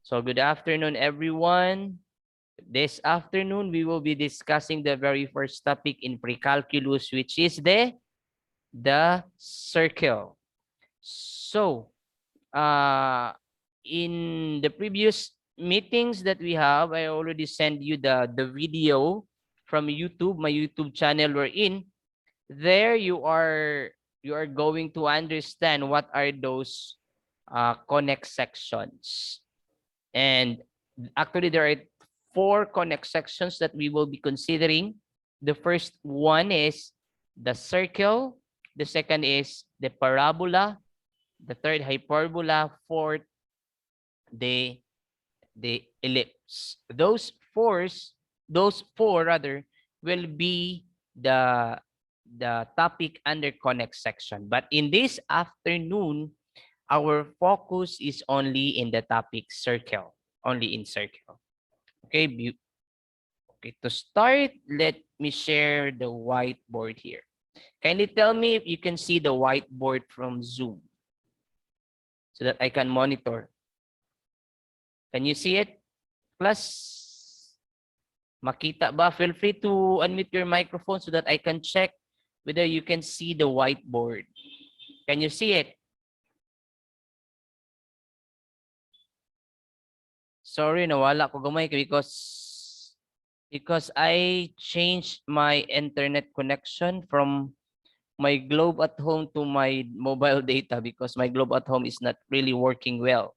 So good afternoon, everyone. This afternoon, we will be discussing the very first topic in Precalculus, which is the circle. So, in the previous meetings that we have, I already sent you the video from YouTube, my YouTube channel we're in. There you are going to understand what are those connect sections. And actually, there are 4 connect sections that we will be considering. The first one is the circle. The second is the parabola. The third, hyperbola. Fourth, the ellipse. Those four rather, will be the topic under connect section. But in this afternoon, our focus is only in the topic circle, only in circle. Okay, okay. To start, let me share the whiteboard here. Kindly tell me if you can see the whiteboard from Zoom so that I can monitor. Can you see it? Plus, makita ba? Feel free to unmute your microphone so that I can check whether you can see the whiteboard. Can you see it? Sorry, nawala ko gamay because I changed my internet connection from my Globe at home to my mobile data because my Globe at home is not really working well.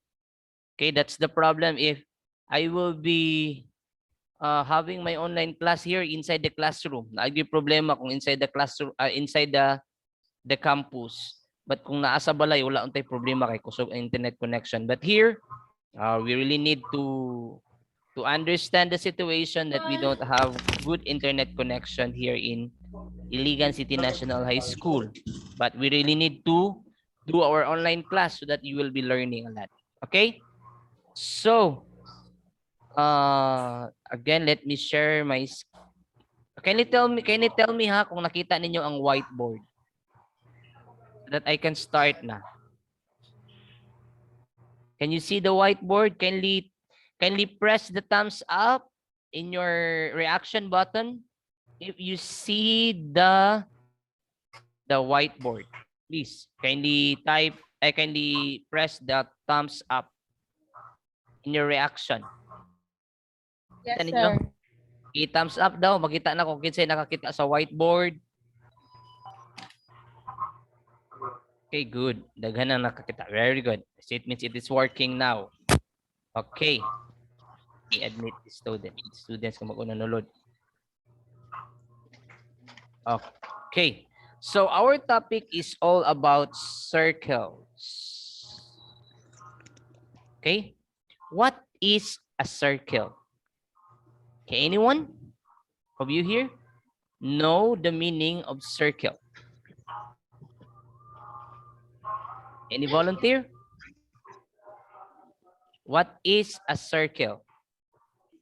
Okay, that's the problem if I will be having my online class here inside the classroom. Naagi problema kung inside the classroom, inside the campus. But kung naa sa balay, wala untay problema kay kusog internet connection. But here, we really need to understand the situation that we don't have good internet connection here in Iligan City National High School. But we really need to do our online class so that you will be learning a lot. Okay? So, again, let me share my... Can you tell me ha kung nakita ninyo ang whiteboard so that I can start na? Can you see the whiteboard? Kindly press the thumbs up in your reaction button if you see the whiteboard. Please kindly kindly press the thumbs up in your reaction. Yes, Kita ninyo? sir. I-thumbs up daw. Makita na kung kinsay nakakita sa whiteboard. Okay, good. Daghan na nakakita. Very good. So it means it is working now. Okay. I-admit the student. Students kung mag-unanulod. Okay. So our topic is all about circles. Okay. What is a circle? Okay, anyone of you here know the meaning of circle? Any volunteer? What is a circle?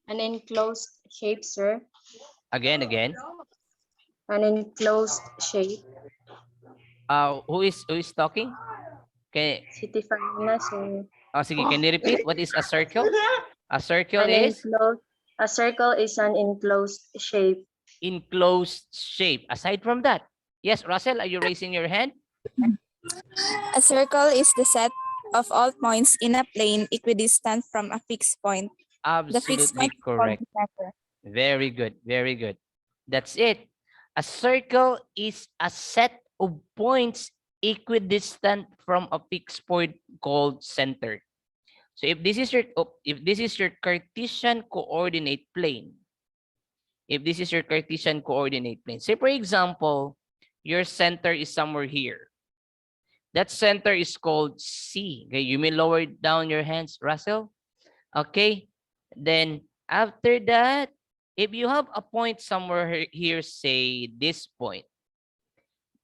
An enclosed shape, sir. Again. An enclosed shape. Who is talking? Okay. City Farina, sir. Sige, can you repeat? What is a circle? A circle An is a circle is an enclosed shape. enclosed shape. Aside from that, yes, Russell, are you raising your hand? A circle is the set of all points in a plane equidistant from a fixed point. Absolutely correct. Very good. Very good. That's it. A circle is a set of points equidistant from a fixed point called center. So if this is your Cartesian coordinate plane, say for example, your center is somewhere here. That center is called C. Okay, you may lower down your hands, Russell. Okay, then after that, if you have a point somewhere here, say this point,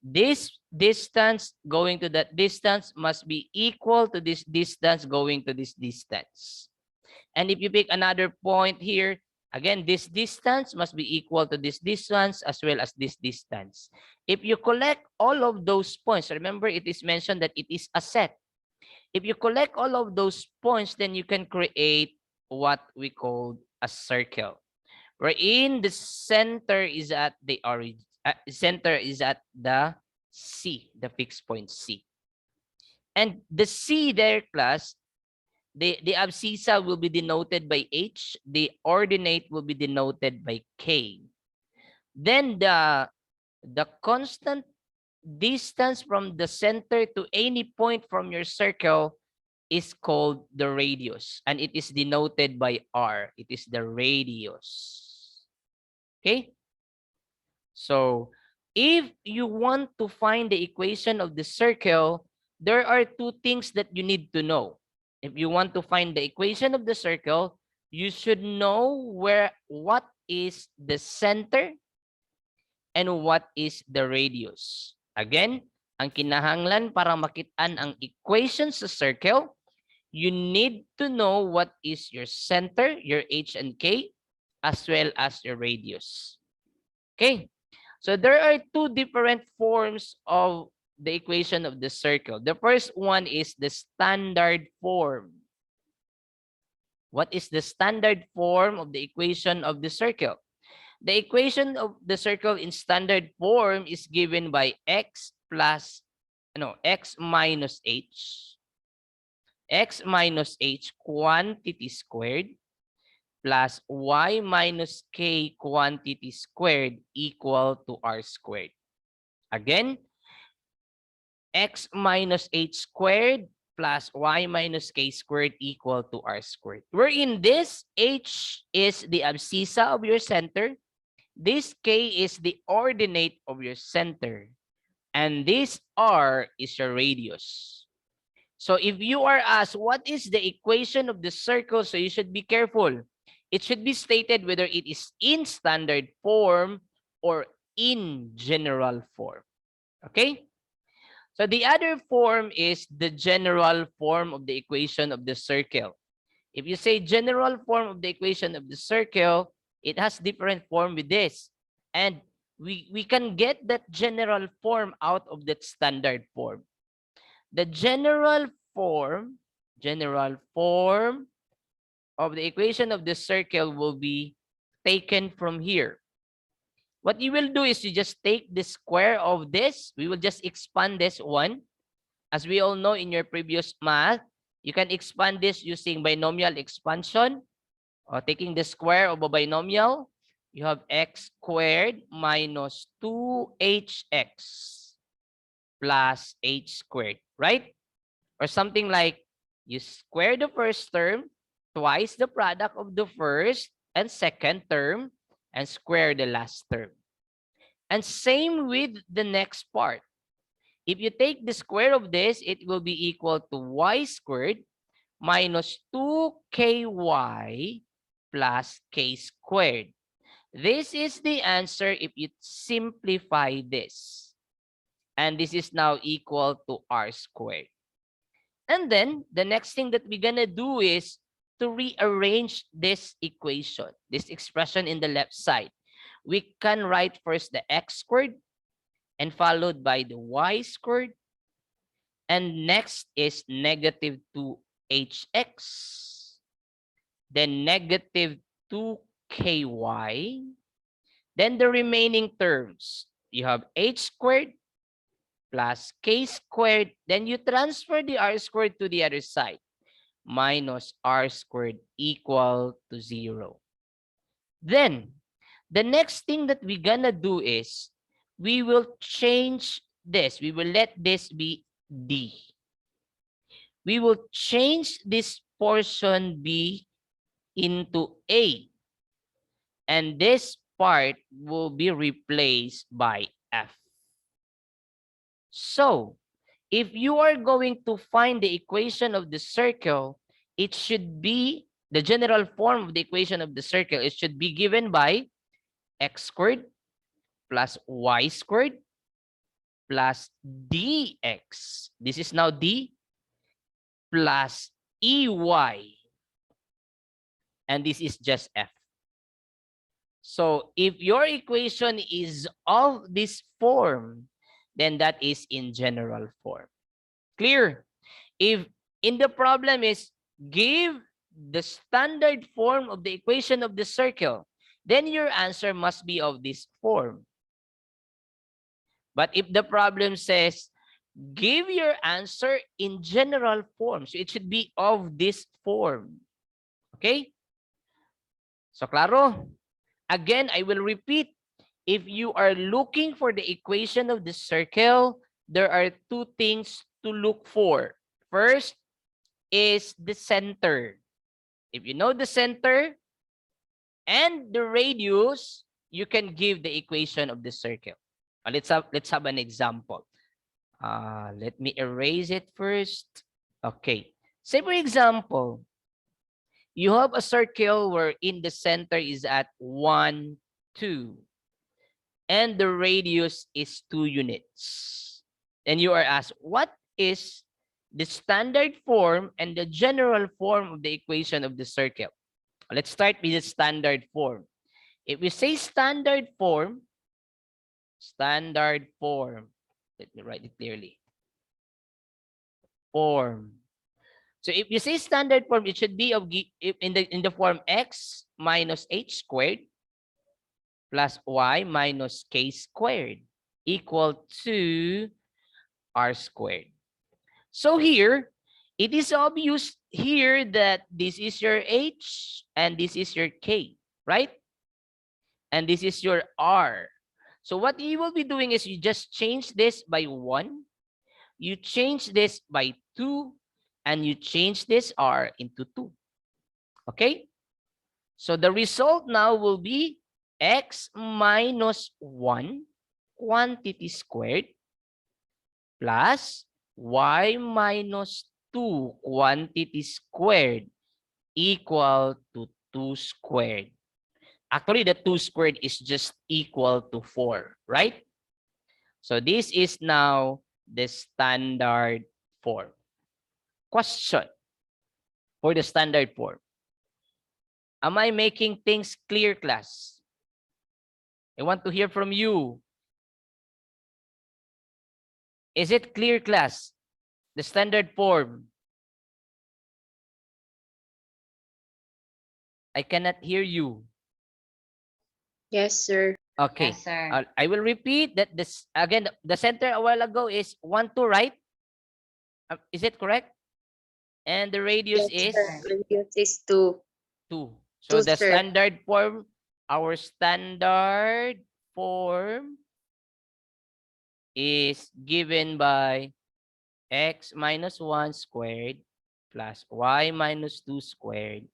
this distance going to that distance must be equal to this distance going to this distance. And if you pick another point here, again, this distance must be equal to this distance as well as this distance. If you collect all of those points, remember it is mentioned that it is a set. If you collect all of those points, then you can create what we call a circle, wherein the center is at the origin, center is at the C, the fixed point C. And the C there, class, the abscissa will be denoted by H, the ordinate will be denoted by K. Then the constant distance from the center to any point from your circle is called the radius, and it is denoted by R. It is the radius. Okay? So, if you want to find the equation of the circle, there are two things that you need to know. If you want to find the equation of the circle, you should know what is the center and what is the radius. Again, ang kinahanglan para makitaan ang equation sa circle, you need to know what is your center, your H and K, as well as your radius. Okay, so there are two different forms of the equation of the circle. The first one is the standard form. What is the standard form of the equation of the circle? The equation of the circle in standard form is given by x minus h quantity squared plus y minus k quantity squared equal to r squared. Again, x minus h squared plus y minus k squared equal to r squared. Wherein this h is the abscissa of your center, this k is the ordinate of your center, and this r is your radius. So if you are asked what is the equation of the circle, so you should be careful. It should be stated whether it is in standard form or in general form. Okay? So the other form is the general form of the equation of the circle. If you say general form of the equation of the circle, it has different form with this. And we can get that general form out of that standard form. The general form of the equation of the circle will be taken from here. What you will do is you just take the square of this. We will just expand this one. As we all know in your previous math, you can expand this using binomial expansion. Or taking the square of a binomial, you have x squared minus 2hx plus h squared, right? Or something like you square the first term twice the product of the first and second term and square the last term. And same with the next part. If you take the square of this, it will be equal to y squared minus 2ky plus k squared. This is the answer if you simplify this. And this is now equal to r squared. And then the next thing that we're gonna do is to rearrange this equation, this expression in the left side. We can write first the x squared and followed by the y squared. And next is negative 2hx. Then negative 2ky. Then the remaining terms, you have h squared plus k squared. Then you transfer the r squared to the other side. Minus r squared equal to 0. Then, the next thing that we're gonna do is, we will change this. We will let this be d. We will change this portion b into a. And this part will be replaced by f. So, if you are going to find the equation of the circle, it should be the general form of the equation of the circle. It should be given by x squared plus y squared plus dx. This is now d plus ey. And this is just f. So if your equation is of this form, then that is in general form. Clear? If in the problem is give the standard form of the equation of the circle, then your answer must be of this form. But if the problem says give your answer in general form, so it should be of this form. Okay? So claro? Again, I will repeat. If you are looking for the equation of the circle, there are two things to look for. First is the center. If you know the center and the radius, you can give the equation of the circle. Let's have an example. Let me erase it first. Okay. Say for example, you have a circle where in the center is at 1, 2. And the radius is 2 units. And you are asked, what is the standard form and the general form of the equation of the circle? Let's start with the standard form. If we say standard form, let me write it clearly. Form. So if you say standard form, it should be of in the form x minus h squared plus y minus k squared equal to r squared. So here, it is obvious here that this is your h and this is your k, right? And this is your r. So what you will be doing is you just change this by 1, you change this by 2, and you change this r into 2. Okay? So the result now will be x minus 1 quantity squared plus y minus 2 quantity squared equal to 2 squared. Actually, the 2 squared is just equal to 4, right? So this is now the standard form. Question for the standard form. Am I making things clear, class? I want to hear from you. Is it clear, class? The standard form. I cannot hear you. Yes, sir. Okay. Yes, sir. I will repeat that this again. The center a while ago is 1, 2, right? Is it correct? And the radius Yes, is sir. Radius is 2. 2. So 2, the sir. standard form, our standard form is given by x minus 1 squared plus y minus 2 squared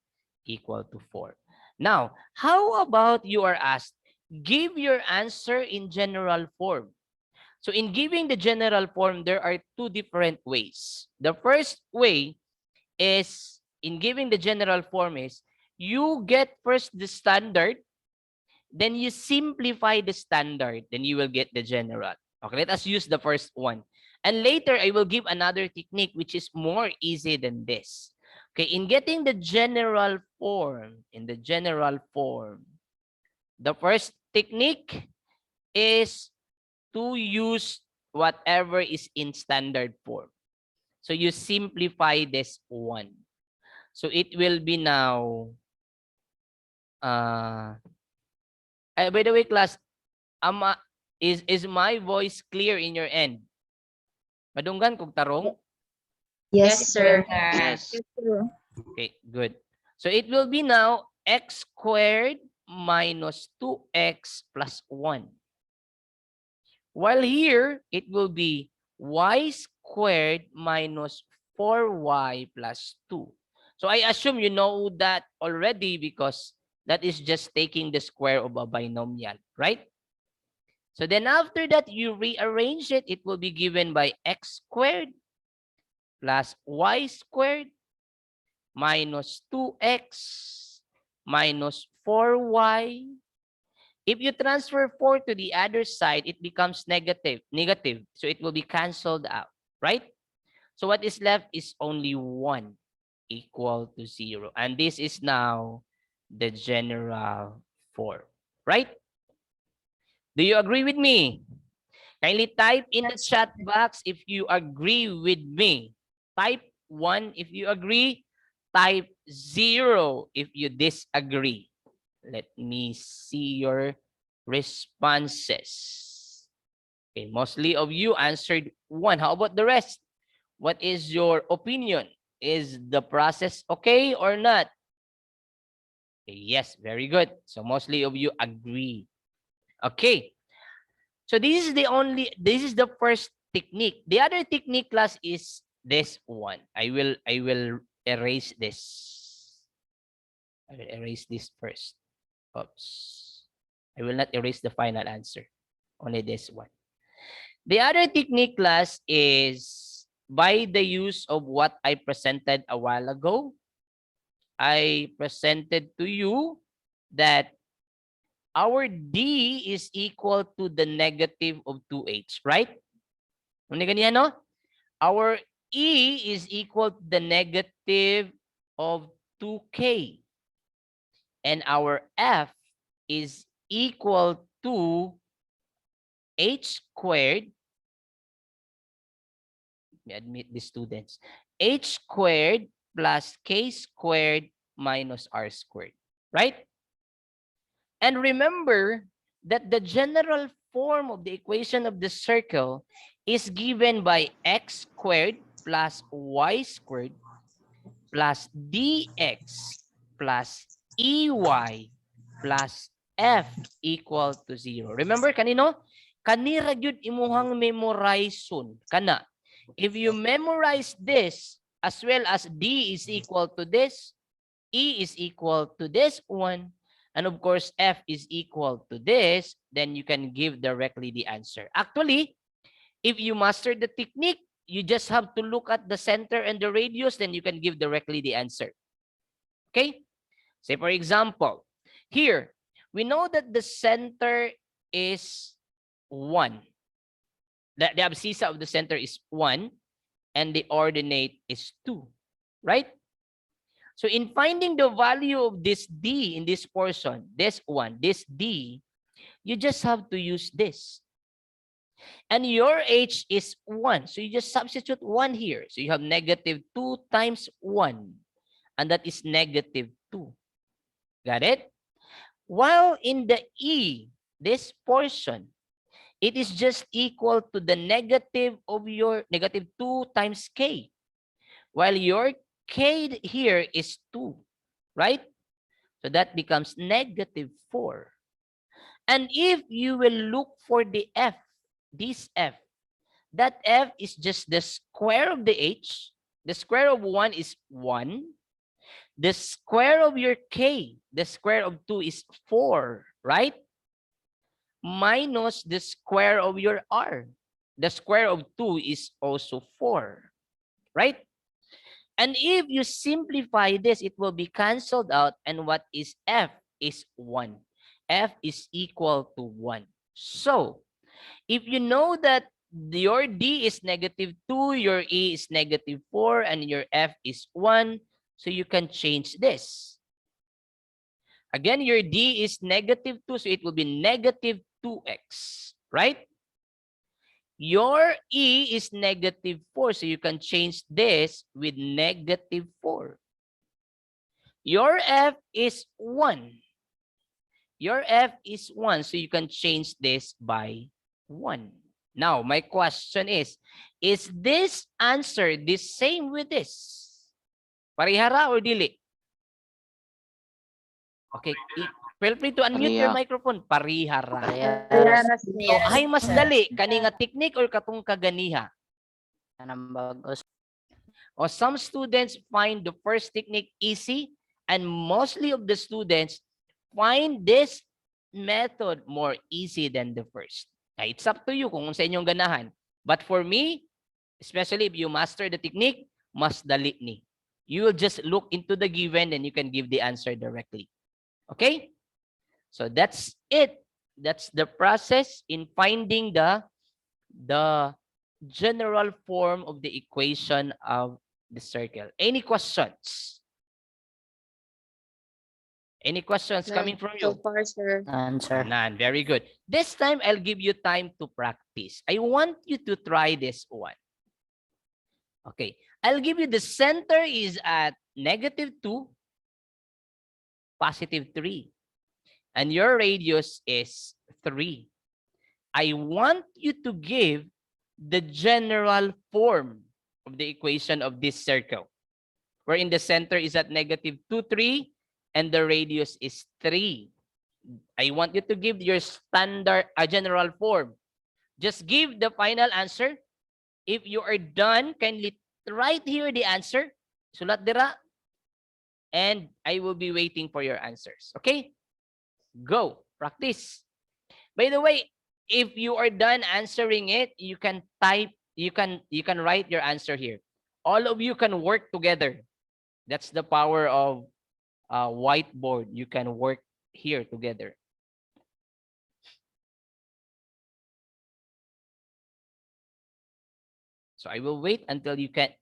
equal to 4. Now, how about you are asked, give your answer in general form. So in giving the general form, there are two different ways. The first way is, in giving the general form is, you get first the standard, then you simplify the standard, then you will get the general. Okay, let us use the first one. And later, I will give another technique which is more easy than this. Okay, in getting the general form, the first technique is to use whatever is in standard form. So you simplify this one. So it will be now, by the way, class, is my voice clear in your end? Madunggan kog tarong? Yes, sir. Yes. Yes, sir. Okay, good. So it will be now x squared minus 2x plus 1. While here, it will be y squared minus 4y plus 2. So I assume you know that already because that is just taking the square of a binomial, right? So then after that, you rearrange it. It will be given by x squared plus y squared minus 2x minus 4y. If you transfer 4 to the other side, it becomes negative. So it will be canceled out, right? So what is left is only 1 equal to 0. And this is now the general form, right? Do you agree with me? Kindly type in the chat box if you agree with me. Type 1 if you agree. Type 0 if you disagree. Let me see your responses. Okay, mostly of you answered 1. How about the rest? What is your opinion? Is the process okay or not? Okay, yes, very good. So mostly of you agree. Okay. So this is the first technique. The other technique, class, is this one. I will erase this. I will erase this first. Oops. I will not erase the final answer. Only this one. The other technique, class, is by the use of what I presented a while ago. I presented to you that our D is equal to the negative of 2H, right? Ano ganyan, no? Our E is equal to the negative of 2K. And our F is equal to H squared. Let me admit the students. H squared plus K squared minus R squared, right? And remember that the general form of the equation of the circle is given by x squared plus y squared plus dx plus ey plus f equal to 0. Remember kanino? Kanira gyud imuhang memorization. Kana. If you memorize this as well as d is equal to this, e is equal to this one, and of course f is equal to this, then you can give directly the answer. Actually, if you master the technique, you just have to look at the center and the radius, then you can give directly the answer. Okay? Say for example, here, we know that the center is 1. The abscissa of the center is 1, and the ordinate is 2, right? So in finding the value of this D in this portion, this one, this D, you just have to use this. And your H is 1. So you just substitute 1 here. So you have negative 2 times 1. And that is negative 2. Got it? While in the E, this portion, it is just equal to the negative of your negative 2 times K. While your K here is 2, right? So that becomes negative 4. And if you will look for the F, this F, that F is just the square of the H. The square of 1 is 1. The square of your K, the square of 2 is 4, right? Minus the square of your R. The square of 2 is also 4, right? And if you simplify this, it will be canceled out. And what is F is 1. F is equal to 1. So, if you know that your D is negative 2, your E is negative 4, and your F is 1, so you can change this. Again, your D is negative 2, so it will be negative 2x, right? Your E is negative 4, so you can change this with negative 4. Your F is 1. Your F is 1, so you can change this by 1. Now, my question is this answer the same with this? Parihara or dili? Okay, feel free to unmute your microphone. Parihara. So, hay mas dali, kani nga technique or katong kaganiha? O some students find the first technique easy, and mostly of the students find this method more easy than the first. It's up to you kung sa inyong ganahan. But for me, especially if you master the technique, mas dali ni. You will just look into the given and you can give the answer directly. Okay? So that's it. That's the process in finding the general form of the equation of the circle. Any questions? Any questions coming from you? So far, sir. Answer. None. Very good. This time, I'll give you time to practice. I want you to try this one. Okay. I'll give you the center is at -2, +3. And your radius is 3. I want you to give the general form of the equation of this circle, wherein the center is at -2, 3, and the radius is 3. I want you to give your standard, general form. Just give the final answer. If you are done, kindly write here the answer. Sulat dira. And I will be waiting for your answers. Okay? Go. Practice. By the way, if you are done answering it, you can type, you can write your answer here. All of you can work together. That's the power of whiteboard. You can work here together. So I will wait until you can,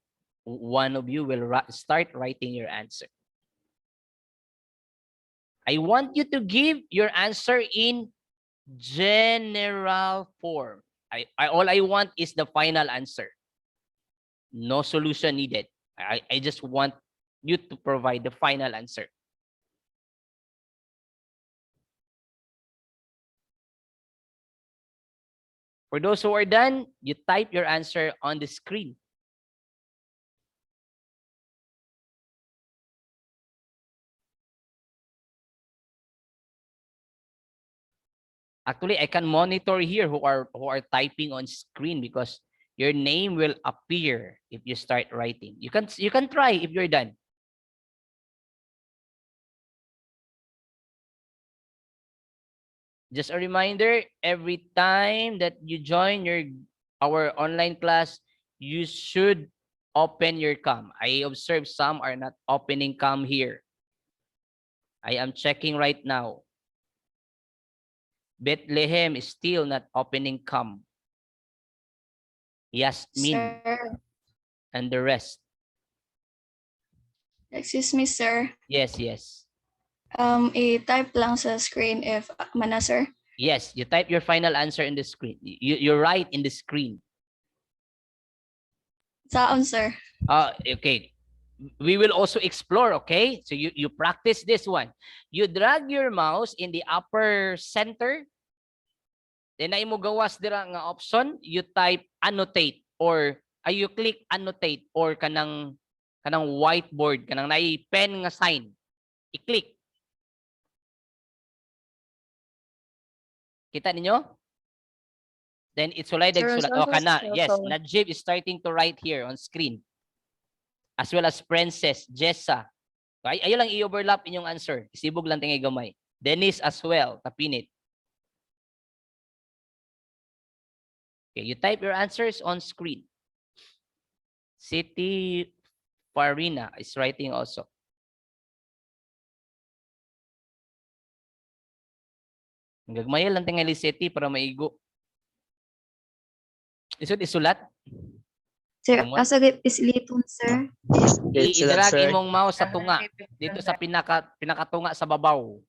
one of you will start writing your answer. I want you to give your answer in general form. All I want is the final answer. No solution needed. I just want you to provide the final answer. For those who are done, you type your answer on the screen. Actually, I can monitor here who are typing on screen because your name will appear if you start writing. You can try if you're done. Just a reminder, every time that you join our online class, you should open your cam. I observe some are not opening cam here. I am checking right now. Bethlehem is still not opening cam. Yasmin Sir, and the rest. excuse me, sir. Yes, yes. I-type lang sa screen if mana, sir. Yes, you type your final answer in the screen. You write in the screen. Saan, sir? Okay. We will also explore, okay? So you practice this one. You drag your mouse in the upper center. Then ay mo gawas dira nga option, you type annotate or you click annotate or kanang whiteboard, kanang naay pen nga sign. I-click. Kita ninyo? Then it's sulat. Oh, kana. Yes, Najib is starting to write here on screen. As well as Princess, Jessa. Ayo lang i-overlap inyong answer. Isibog lang tingay gamay. Dennis as well, tapinit. Okay, you type your answers on screen. City Farina is writing also. Gagmaya lang tingali City para maigo. Isod isulat. Sir, asagit isiliton, sir. I-drag imong mouse sa tunga dito sa pinakatunga sa babaw.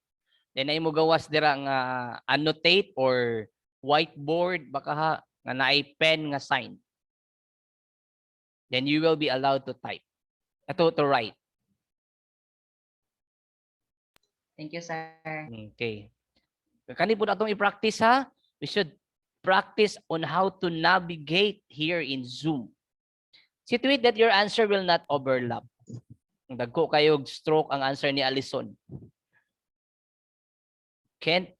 Then ay mo gawas dira nga annotate or whiteboard baka ha nga naay pen nga sign. Then you will be allowed to type. To write. Thank you, sir. Okay. Kani po natong i-practice ha. We should practice on how to navigate here in Zoom. See to it that your answer will not overlap. Dagko kayo stroke ang answer ni Alison. Kent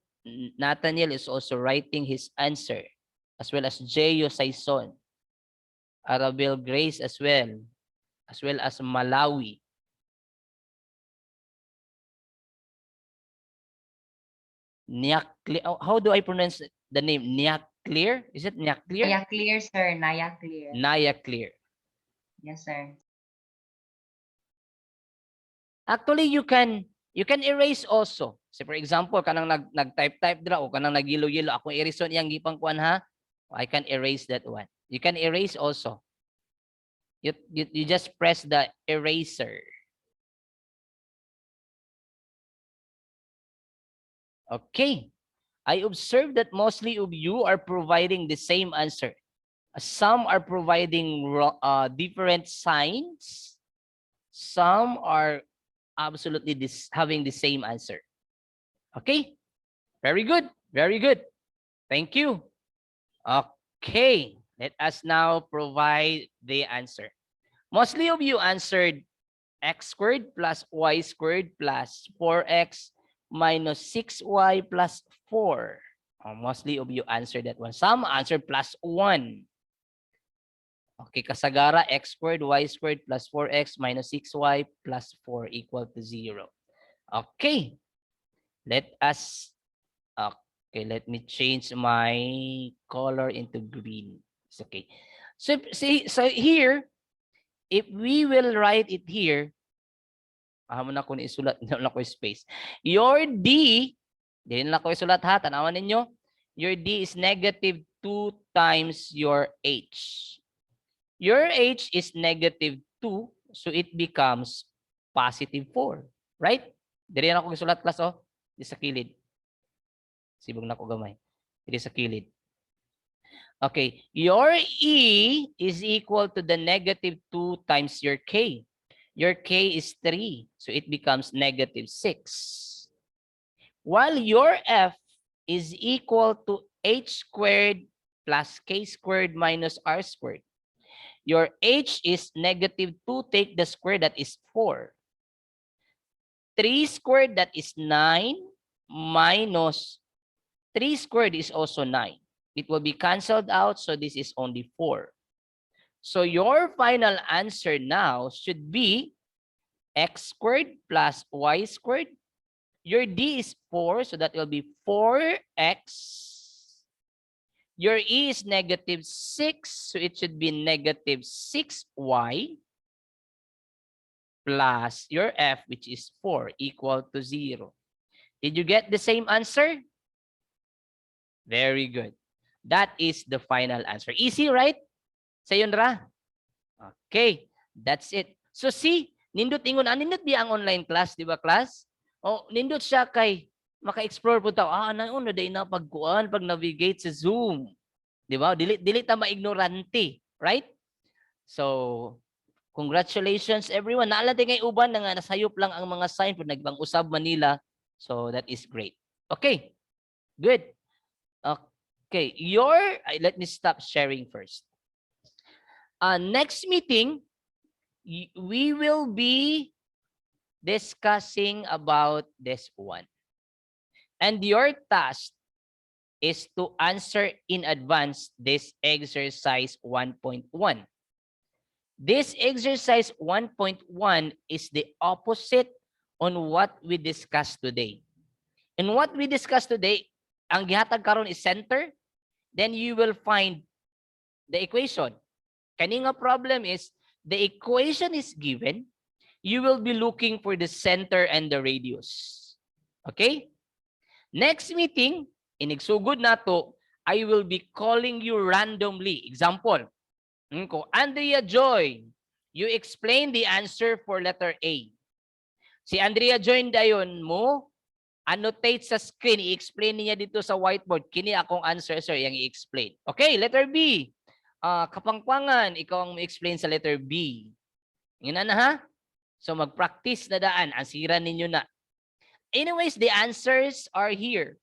Nathaniel is also writing his answer, as well as Jeyo Saison, Arabel Grace as well as Malawi. How do I pronounce the name? Niakclear? Is it Niakclear? Naya clear, sir. Naya clear. Naya Clear. Yes, sir. Actually, you can erase also. So for example, kanang nag-type dra o kanang nagilo-yelo ako erase iyang gipang kuan ha. I can erase that one. You can erase also. You just press the eraser. Okay. I observe that mostly of you are providing the same answer Some are providing different signs. Some are absolutely having the same answer. Okay, very good, very good. Thank you. Okay, let us now provide the answer. Mostly of you answered x squared plus y squared plus 4x minus 6y plus 4. Mostly of you answered that one. Some answered plus 1. Okay, kasagara, x squared, y squared plus 4x minus 6y plus 4 equal to 0. Okay, let us, okay, let me change my color into green. It's okay. So, see, so here, if we will write it here, mo na ko ni isulat, hindi na ko space. Your D, hindi na ko isulat ha, tanawan ninyo. Your D is negative 2 times your H. Your H is negative 2, so it becomes positive 4. Right? Dili na ko isulat class, oh. Di sa kilid. Sibog na ko gamay. Dili sa kilid. Okay. Your E is equal to the negative 2 times your K. Your K is 3, so it becomes negative 6. While your F is equal to H squared plus K squared minus R squared. Your H is negative 2, take the square, that is 4. 3 squared, that is 9, minus 3 squared is also 9. It will be canceled out, so this is only 4. So your final answer now should be x squared plus y squared. Your D is 4, so that will be 4x. Your E is negative 6, so it should be negative 6y plus your F, which is 4, equal to 0. Did you get the same answer? Very good. That is the final answer. Easy, right? Sayonara. Okay, that's it. So see, nindot ingon, nindot di ang online class, di ba class? O, nindot siya kay maka-explore po tao. Naon na day na pagkuan, pag navigate sa Zoom. Di ba? Dili ta maignorante, right? So, congratulations everyone. Naalala ngay uban na nga nasayop lang ang mga sign pag nagbang usab Manila. So, that is great. Okay, good. Okay, let me stop sharing first. Next meeting, we will be discussing about this one. And your task is to answer in advance this exercise 1.1. This exercise 1.1 is the opposite on what we discussed today. And what we discussed today, ang gihatag karon is center, then you will find the equation. Kaninga problem is, the equation is given, you will be looking for the center and the radius. Okay? Next meeting, inigsugod nato, I will be calling you randomly. Example, Andrea Joy, you explain the answer for letter A. Si Andrea Joy dayon mo, annotate sa screen, i-explain niya dito sa whiteboard, kini akong answer, sir, yang i-explain. Okay, letter B. Kapangpangan, ikaw ang i-explain sa letter B. Yun na ha? So mag-practice na daan, ansiran ninyo na. Anyways, the answers are here.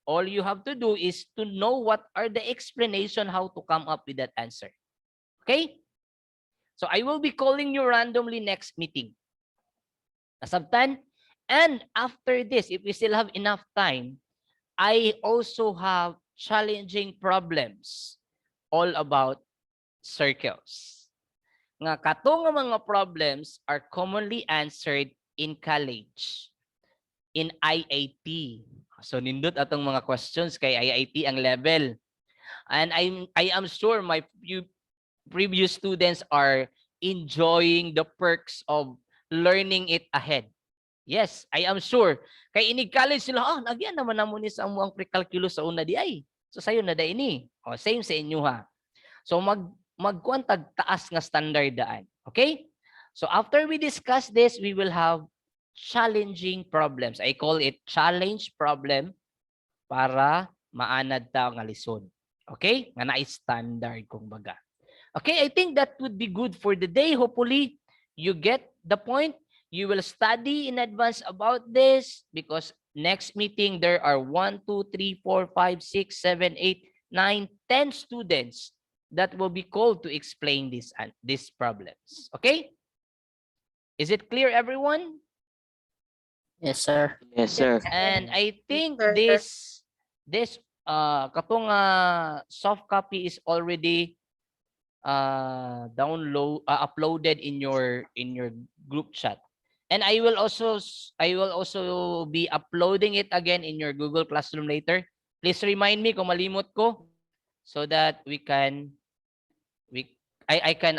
All you have to do is to know what are the explanation how to come up with that answer. Okay? So I will be calling you randomly next meeting. Nasabtan? And after this, if we still have enough time, I also have challenging problems all about circles. Nga katong mga problems are commonly answered in college, in IIT. So nindot atong mga questions kay IIT ang level. And I am sure my previous students are enjoying the perks of learning it ahead. Yes, I am sure. Kay inig college sila, nagyan naman na mo ni sa amuang precalculus sa una di ay. So sayo na da ini. Same sa inyo ha. So magkuantag taas nga standard daan. Okay? So after we discuss this, we will have challenging problems. I call it challenge problem para maanad ta nga lisod. Okay? Nga na-standard kumbaga. Okay, I think that would be good for the day. Hopefully, you get the point. You will study in advance about this because next meeting, there are 1, 2, 3, 4, 5, 6, 7, 8, 9, 10 students that will be called to explain these problems. Okay? Is it clear, everyone? Yes, sir. Yes, sir. And I think Sir. this katong soft copy is already uploaded in your group chat, and I will also be uploading it again in your Google Classroom later. Please remind me kung malimot ko so that I can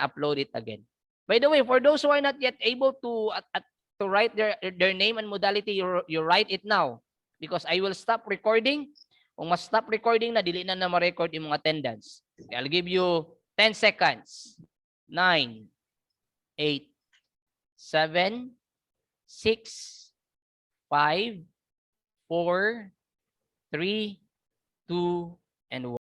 upload it again. By the way, for those who are not yet able to write their name and modality, you write it now because I will stop recording. Kung mas-stop recording na, dili na ma-record yung mga attendance. I'll give you 10 seconds. 9, 8, 7, 6, 5, 4, 3, 2, and 1.